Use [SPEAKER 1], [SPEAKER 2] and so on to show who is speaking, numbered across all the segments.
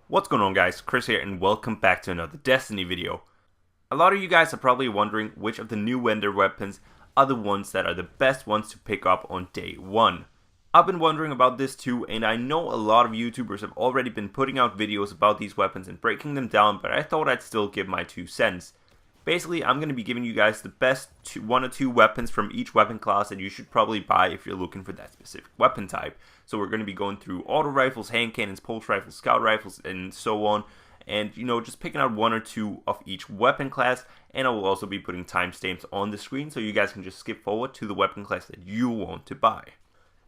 [SPEAKER 1] What's going on, guys? Chris here and welcome back to another Destiny video. A lot of you guys are probably wondering which of the new vendor weapons are the ones that are the best ones to pick up on day 1. I've been wondering about this too, and I know a lot of YouTubers have already been putting out videos about these weapons and breaking them down, but I thought I'd still give my 2 cents. Basically, I'm going to be giving you guys the best 1 or 2 weapons from each weapon class that you should probably buy if you're looking for that specific weapon type. So we're going to be going through auto rifles, hand cannons, pulse rifles, scout rifles, and so on. And, just picking out 1 or 2 of each weapon class. And I will also be putting timestamps on the screen so you guys can just skip forward to the weapon class that you want to buy.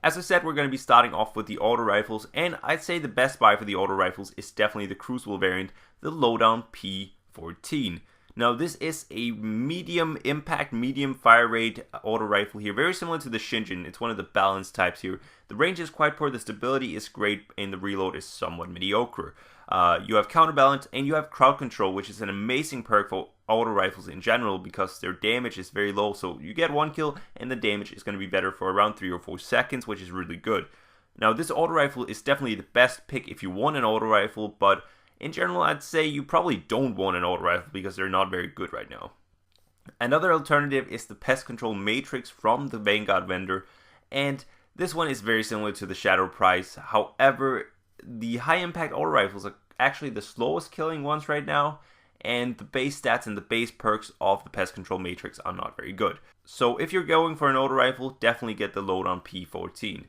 [SPEAKER 1] As I said, we're going to be starting off with the auto rifles. And I'd say the best buy for the auto rifles is definitely the Crucible variant, the Lowdown P14. Now, this is a medium impact, medium fire rate auto rifle here, very similar to the Shingen. It's one of the balanced types here. The range is quite poor, the stability is great, and the reload is somewhat mediocre. You have counterbalance, and you have crowd control, which is an amazing perk for auto rifles in general because their damage is very low. So you get 1 kill, and the damage is going to be better for around 3 or 4 seconds, which is really good. Now, this auto rifle is definitely the best pick if you want an auto rifle, but in general, I'd say you probably don't want an auto rifle because they're not very good right now. Another alternative is the Pest Control Matrix from the Vanguard vendor, and this one is very similar to the Shadow Price. However, the high impact auto rifles are actually the slowest killing ones right now, and the base stats and the base perks of the Pest Control Matrix are not very good. So if you're going for an auto rifle, definitely get the Lowdown P14.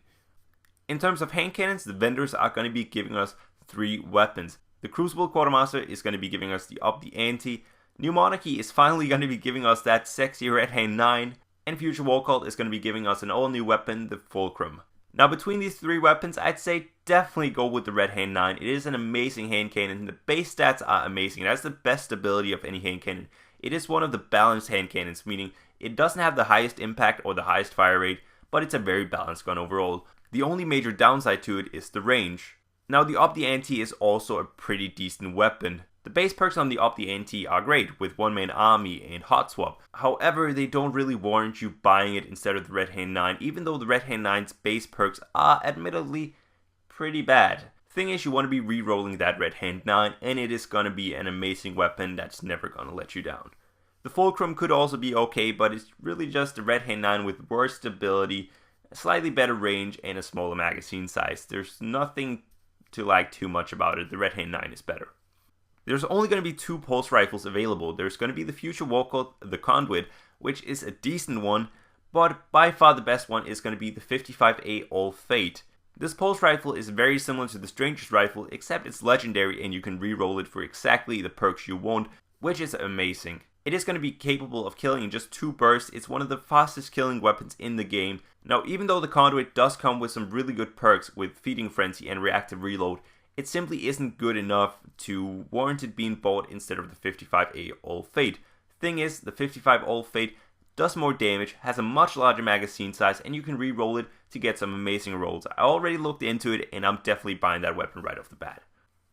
[SPEAKER 1] In terms of hand cannons, the vendors are going to be giving us 3 weapons. The Crucible Quartermaster is going to be giving us the Up the Ante. New Monarchy is finally going to be giving us that sexy Red Hand 9. And Future War Cult is going to be giving us an all new weapon, the Fulcrum. Now, between these 3 weapons, I'd say definitely go with the Red Hand 9. It is an amazing hand cannon. The base stats are amazing. It has the best stability of any hand cannon. It is one of the balanced hand cannons, meaning it doesn't have the highest impact or the highest fire rate, but it's a very balanced gun overall. The only major downside to it is the range. Now, the Up the Ante is also a pretty decent weapon. The base perks on the Up the Ante are great, with One-Man Army and Hot Swap. However, they don't really warrant you buying it instead of the Red Hand 9, even though the Red Hand 9's base perks are admittedly pretty bad. Thing is, you want to be re-rolling that Red Hand 9, and it is going to be an amazing weapon that's never going to let you down. The Fulcrum could also be okay, but it's really just the Red Hand 9 with worse stability, a slightly better range, and a smaller magazine size. There's nothing to like too much about it. The Red Hand 9 is better. There's only going to be 2 pulse rifles available. There's going to be the Future War Cult, the Conduit, which is a decent one, but by far the best one is going to be the 55A All Fate. This pulse rifle is very similar to the Stranger's Rifle, except it's legendary and you can re-roll it for exactly the perks you want, which is amazing. It is going to be capable of killing in just 2 bursts. It's one of the fastest killing weapons in the game. Now, even though the Conduit does come with some really good perks with Feeding Frenzy and Reactive Reload, it simply isn't good enough to warrant it being bought instead of the 55A All Fate. Thing is, the 55 All Fate does more damage, has a much larger magazine size, and you can re-roll it to get some amazing rolls. I already looked into it, and I'm definitely buying that weapon right off the bat.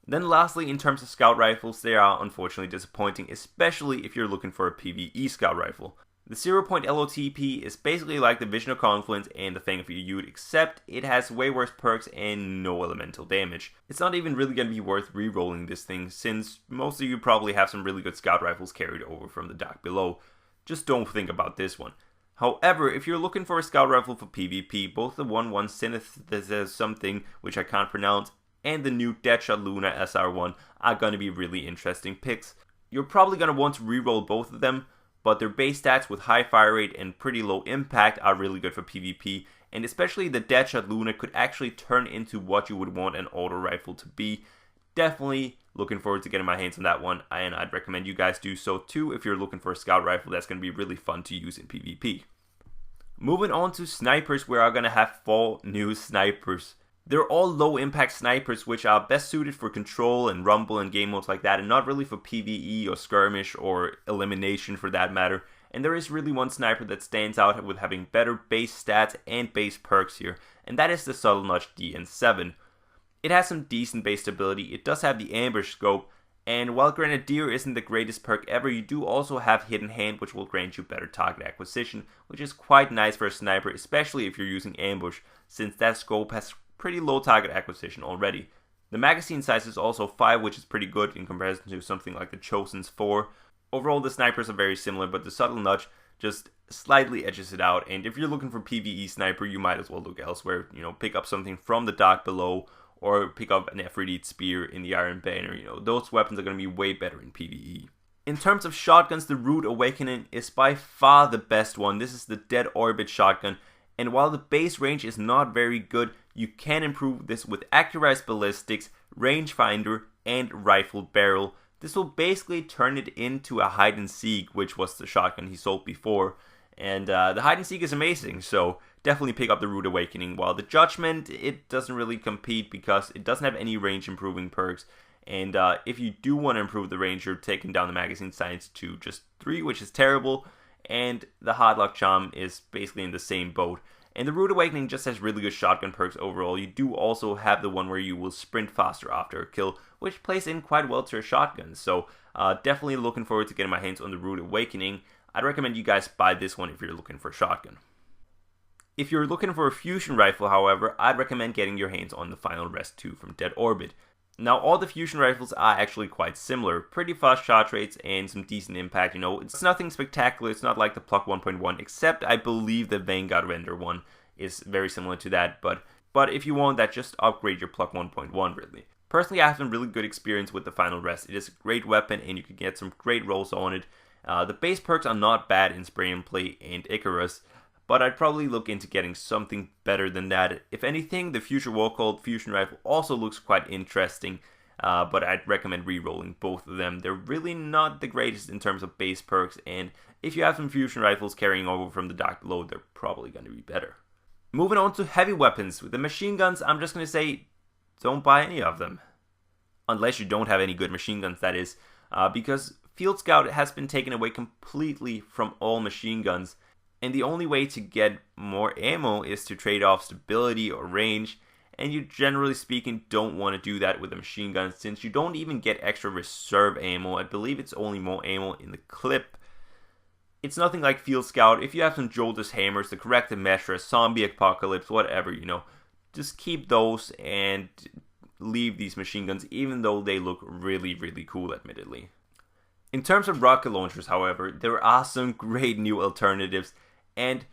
[SPEAKER 1] Then lastly, in terms of scout rifles, they are unfortunately disappointing, especially if you're looking for a PvE scout rifle. The 0-point LOTP is basically like the Vision of Confluence and the Fang of Yud, except it has way worse perks and no elemental damage. It's not even really going to be worth re-rolling this thing, since most of you probably have some really good scout rifles carried over from the Dark Below. Just don't think about this one. However, if you're looking for a scout rifle for PvP, both the 1-1 Synth something, which I can't pronounce, and the new Deadshot Luna SR1 are going to be really interesting picks. You're probably going to want to re-roll both of them, but their base stats with high fire rate and pretty low impact are really good for PvP, and especially the Deadshot Luna could actually turn into what you would want an auto rifle to be. Definitely looking forward to getting my hands on that one, and I'd recommend you guys do so too if you're looking for a scout rifle that's going to be really fun to use in PvP. Moving on to snipers, we are going to have 4 new snipers. They're all low impact snipers which are best suited for control and rumble and game modes like that, and not really for PvE or skirmish or elimination for that matter. And there is really one sniper that stands out with having better base stats and base perks here, and that is the Subtle Notch DN7. It has some decent base stability, it does have the ambush scope, and while Grenadier isn't the greatest perk ever, you do also have Hidden Hand, which will grant you better target acquisition, which is quite nice for a sniper, especially if you're using ambush, since that scope has pretty low target acquisition already. The magazine size is also 5, which is pretty good in comparison to something like the Chosen's 4. Overall, the snipers are very similar, but the subtle nudge just slightly edges it out. And if you're looking for PvE sniper, you might as well look elsewhere. Pick up something from the Dark Below, or pick up an Aphrodite Spear in the Iron Banner. Those weapons are going to be way better in PvE. In terms of shotguns, the Rude Awakening is by far the best one. This is the Dead Orbit shotgun, and while the base range is not very good, you can improve this with accurized ballistics, rangefinder, and rifled barrel. This will basically turn it into a hide and seek, which was the shotgun he sold before. And the hide and seek is amazing, so definitely pick up the Rude Awakening. While the Judgment, it doesn't really compete because it doesn't have any range improving perks. And if you do want to improve the range, you're taking down the magazine size to just 3, which is terrible. And the Hardlock Charm is basically in the same boat. And the Rude Awakening just has really good shotgun perks overall. You do also have the one where you will sprint faster after a kill, which plays in quite well to a shotgun. So definitely looking forward to getting my hands on the Rude Awakening. I'd recommend you guys buy this one if you're looking for a shotgun. If you're looking for a fusion rifle, however, I'd recommend getting your hands on the Final Rest 2 from Dead Orbit. Now, all the fusion rifles are actually quite similar. Pretty fast shot rates and some decent impact, It's nothing spectacular. It's not like the Pluck 1.1, except I believe the Vanguard Render one is very similar to that. But if you want that, just upgrade your Pluck 1.1, really. Personally, I have some really good experience with the Final Rest. It is a great weapon, and you can get some great rolls on it. The base perks are not bad in Spray and Play and Icarus, but I'd probably look into getting something better than that. If anything, the Future Warcold Fusion Rifle also looks quite interesting, but I'd recommend re-rolling both of them. They're really not the greatest in terms of base perks, and if you have some Fusion Rifles carrying over from the Dark Below, they're probably going to be better. Moving on to heavy weapons. With the machine guns, I'm just going to say, don't buy any of them. Unless you don't have any good machine guns, that is, because Field Scout has been taken away completely from all machine guns. And the only way to get more ammo is to trade off stability or range, and you generally speaking don't want to do that with a machine gun since you don't even get extra reserve ammo. I believe it's only more ammo in the clip. It's nothing like Field Scout. If you have some Jolter's Hammers, the Corrective Measure, Zombie Apocalypse, whatever, just keep those and leave these machine guns even though they look really, really cool, admittedly. In terms of rocket launchers, however, there are some great new alternatives. And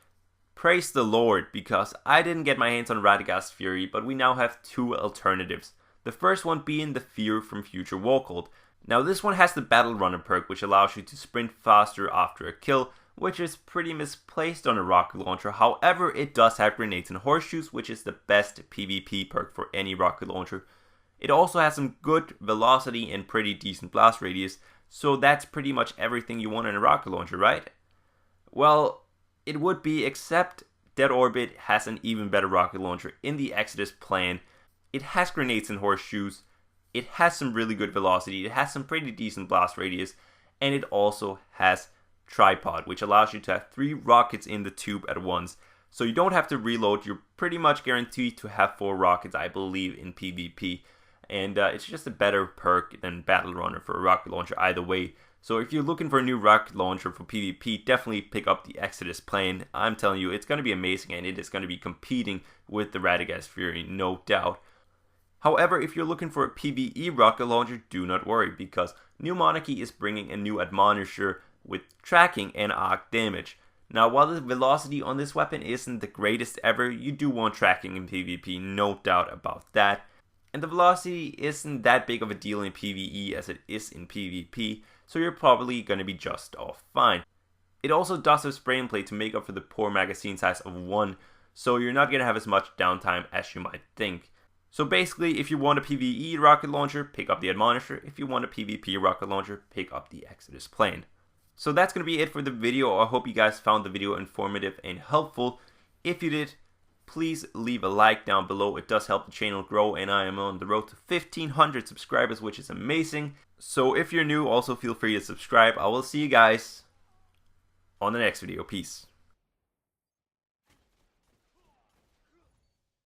[SPEAKER 1] praise the Lord, because I didn't get my hands on Radagast Fury, but we now have 2 alternatives. The first one being the Fear from Future Warcold. Now this one has the Battle Runner perk, which allows you to sprint faster after a kill, which is pretty misplaced on a rocket launcher. However, it does have Grenades and Horseshoes, which is the best PvP perk for any rocket launcher. It also has some good velocity and pretty decent blast radius, so that's pretty much everything you want in a rocket launcher, right? Well, it would be, except Dead Orbit has an even better rocket launcher in the Exodus plan. It has Grenades and Horseshoes, it has some really good velocity, it has some pretty decent blast radius, and it also has Tripod, which allows you to have 3 rockets in the tube at once. So you don't have to reload, you're pretty much guaranteed to have 4 rockets, I believe, in PvP. And it's just a better perk than Battle Runner for a rocket launcher either way. So if you're looking for a new rocket launcher for PvP, definitely pick up the Exodus plane. I'm telling you, it's going to be amazing, and it is going to be competing with the Radagast Fury, no doubt. However, if you're looking for a PvE rocket launcher, do not worry, because New Monarchy is bringing a new Admonisher with tracking and arc damage. Now, while the velocity on this weapon isn't the greatest ever, you do want tracking in PvP, no doubt about that. And the velocity isn't that big of a deal in PvE as it is in PvP, so you're probably going to be just off fine. It also does have Spray and Play to make up for the poor magazine size of 1, so you're not going to have as much downtime as you might think. So basically, if you want a PvE rocket launcher, pick up the Admonisher. If you want a PvP rocket launcher, pick up the Exodus plane. So that's going to be it for the video. I hope you guys found the video informative and helpful. If you did, please leave a like down below. It does help the channel grow, and I am on the road to 1,500 subscribers, which is amazing. So if you're new, also feel free to subscribe. I will see you guys on the next video. Peace.